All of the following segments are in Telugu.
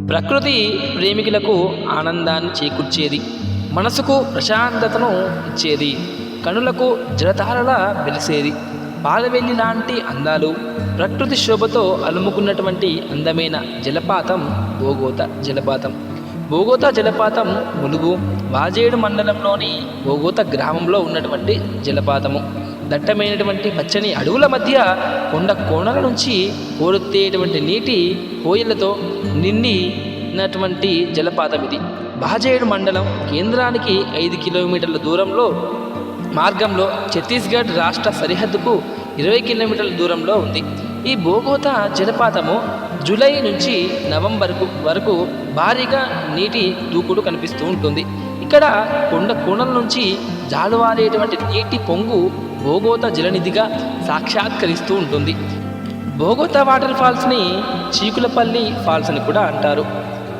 ప్రకృతి ప్రేమికులకు ఆనందాన్ని చేకూర్చేది, మనసుకు ప్రశాంతతను ఇచ్చేది, కనులకు జలధారలా వెలిసేది. పాలవెల్లి లాంటి అందాలు, ప్రకృతి శోభతో అలుముకున్నటువంటి అందమైన జలపాతం బోగోత జలపాతం. బోగోత జలపాతం ములుగు వాజేడు మండలంలోని బోగోత గ్రామంలో ఉన్నటువంటి జలపాతము. దట్టమైనటువంటి పచ్చని అడవుల మధ్య కొండ కోణల నుంచి పోరెత్తేటువంటి నీటి హోయలతో నిండినటువంటి జలపాతం ఇది. బాజేడు మండలం కేంద్రానికి 5 కిలోమీటర్ల దూరంలో మార్గంలో ఛత్తీస్గఢ్ రాష్ట్ర సరిహద్దుకు 20 కిలోమీటర్ల దూరంలో ఉంది. ఈ బోగోత జలపాతము జూలై నుంచి నవంబర్ వరకు భారీగా నీటి దూకుడు కనిపిస్తూ ఉంటుంది. ఇక్కడ కొండ కోణల నుంచి జాలువారేటువంటి నీటి పొంగు బోగోత జలనిధిగా సాక్షాత్కరిస్తూ ఉంటుంది. బోగోత వాటర్ ఫాల్స్ని చీకులపల్లి ఫాల్స్ అని కూడా అంటారు.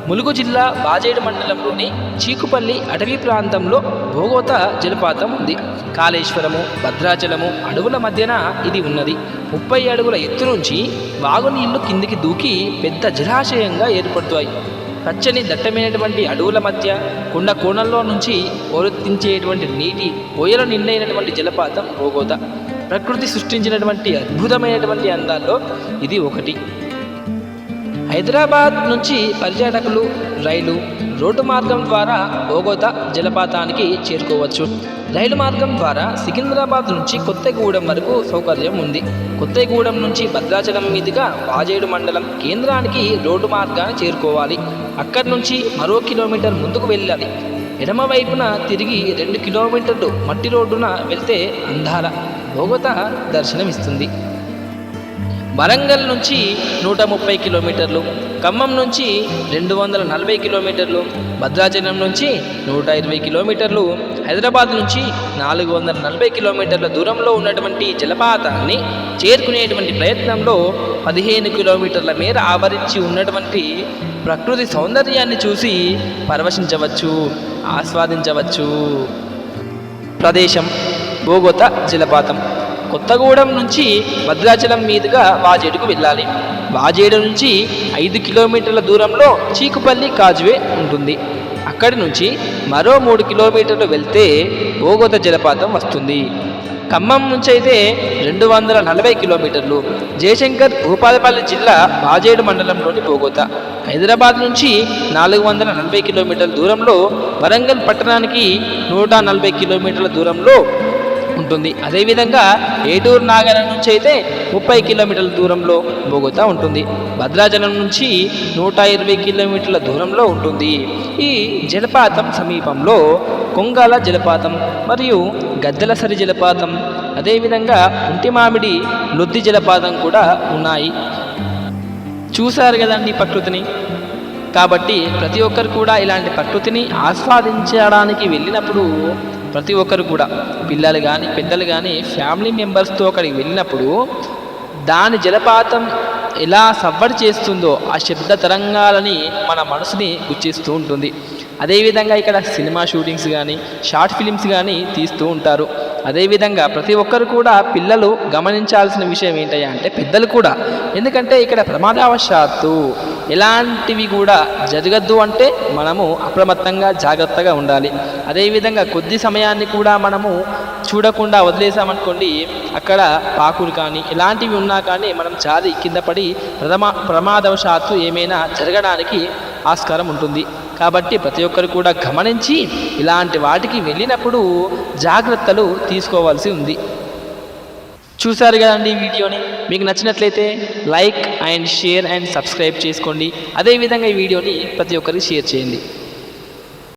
ములుగు జిల్లా బాజేడు మండలంలోని చీకుపల్లి అటవీ ప్రాంతంలో బోగోత జలపాతం ఉంది. కాళేశ్వరము, భద్రాచలము అడవుల మధ్యన ఇది ఉన్నది. 30 అడుగుల ఎత్తు నుంచి వాగునీళ్లు కిందికి దూకి పెద్ద జలాశయంగా ఏర్పడుతాయి. పచ్చని దట్టమైనటువంటి అడవుల మధ్య కొండ కోణంలో నుంచి ఓరెత్తించేటువంటి నీటి పోయల నిండైనటువంటి జలపాతం బోగోత. ప్రకృతి సృష్టించినటువంటి అద్భుతమైనటువంటి అందాల్లో ఇది ఒకటి. హైదరాబాద్ నుంచి పర్యాటకులు రైలు, రోడ్డు మార్గం ద్వారా బోగోత జలపాతానికి చేరుకోవచ్చు. రైలు మార్గం ద్వారా సికింద్రాబాద్ నుంచి కొత్తగూడెం వరకు సౌకర్యం ఉంది. కొత్తగూడెం నుంచి భద్రాచలం మీదుగా వాజేడు మండలం కేంద్రానికి రోడ్డు మార్గాన్ని చేరుకోవాలి. అక్కడి నుంచి మరో కిలోమీటర్ ముందుకు వెళ్ళాలి. ఎడమ వైపున తిరిగి 2 కిలోమీటర్లు మట్టి రోడ్డున వెళ్తే అందాల బోగోత దర్శనమిస్తుంది. వరంగల్ నుంచి 130 కిలోమీటర్లు, ఖమ్మం నుంచి 240 కిలోమీటర్లు, భద్రాచలం నుంచి 120 కిలోమీటర్లు, హైదరాబాద్ నుంచి 440 కిలోమీటర్ల దూరంలో ఉన్నటువంటి జలపాతాన్ని చేరుకునేటువంటి ప్రయత్నంలో 15 కిలోమీటర్ల మేర ఆవరించి ఉన్నటువంటి ప్రకృతి సౌందర్యాన్ని చూసి పరవశించవచ్చు, ఆస్వాదించవచ్చు. ప్రదేశం బోగోత జలపాతం. కొత్తగూడెం నుంచి భద్రాచలం మీదుగా వాజేడుకు వెళ్ళాలి. వాజేడు నుంచి 5 కిలోమీటర్ల దూరంలో చీకుపల్లి కాజ్వే ఉంటుంది. అక్కడి నుంచి మరో 3 కిలోమీటర్లు వెళ్తే బోగోత జలపాతం వస్తుంది. ఖమ్మం నుంచి అయితే 240 కిలోమీటర్లు. జయశంకర్ భూపాలపల్లి జిల్లా వాజేడు మండలంలోని బోగోత. హైదరాబాద్ నుంచి 440 కిలోమీటర్ల దూరంలో, వరంగల్ పట్టణానికి 140 కిలోమీటర్ల దూరంలో ఉంటుంది. అదేవిధంగా ఏటూరు నాగరం నుంచి అయితే 30 కిలోమీటర్ల దూరంలో బోగోత ఉంటుంది. భద్రాచలం నుంచి 120 కిలోమీటర్ల దూరంలో ఉంటుంది. ఈ జలపాతం సమీపంలో కొంగాల జలపాతం మరియు గద్దెలసరి జలపాతం, అదేవిధంగా ఉంటిమామిడి లొద్ది జలపాతం కూడా ఉన్నాయి. చూశారు కదండి ప్రకృతిని. కాబట్టి ప్రతి ఒక్కరు కూడా ఇలాంటి ప్రకృతిని ఆస్వాదించడానికి వెళ్ళినప్పుడు ప్రతి ఒక్కరు కూడా పిల్లలు కానీ పెద్దలు కానీ ఫ్యామిలీ మెంబర్స్తో అక్కడికి వెళ్ళినప్పుడు దాని జలపాతం ఎలా సవ్వడి చేస్తుందో ఆ శబ్ద తరంగాలని మన మనసుని గుర్తిస్తూ ఉంటుంది. అదేవిధంగా ఇక్కడ సినిమా షూటింగ్స్ కానీ షార్ట్ ఫిలిమ్స్ కానీ తీస్తూ ఉంటారు. అదేవిధంగా ప్రతి ఒక్కరు కూడా పిల్లలు గమనించాల్సిన విషయం ఏంటయ్యా అంటే పెద్దలు కూడా, ఎందుకంటే ఇక్కడ ప్రమాదవశాత్తు ఎలాంటివి కూడా జరగద్దు అంటే మనము అప్రమత్తంగా జాగ్రత్తగా ఉండాలి. అదేవిధంగా కొద్ది సమయాన్ని కూడా మనము చూడకుండా వదిలేసామనుకోండి, అక్కడ పాకులు కానీ ఇలాంటివి ఉన్నా కానీ మనం జారి కింద పడి ప్రమాదవశాత్తు ఏమైనా జరగడానికి ఆస్కారం ఉంటుంది. కాబట్టి ప్రతి ఒక్కరు కూడా గమనించి ఇలాంటి వాటికి వెళ్ళినప్పుడు జాగ్రత్తలు తీసుకోవాల్సి ఉంది. చూసారు కదండి ఈ వీడియోని. మీకు నచ్చినట్లయితే like and share and subscribe చేసుకోండి. అదేవిధంగా ఈ వీడియోని ప్రతి ఒక్కరికి షేర్ చేయండి.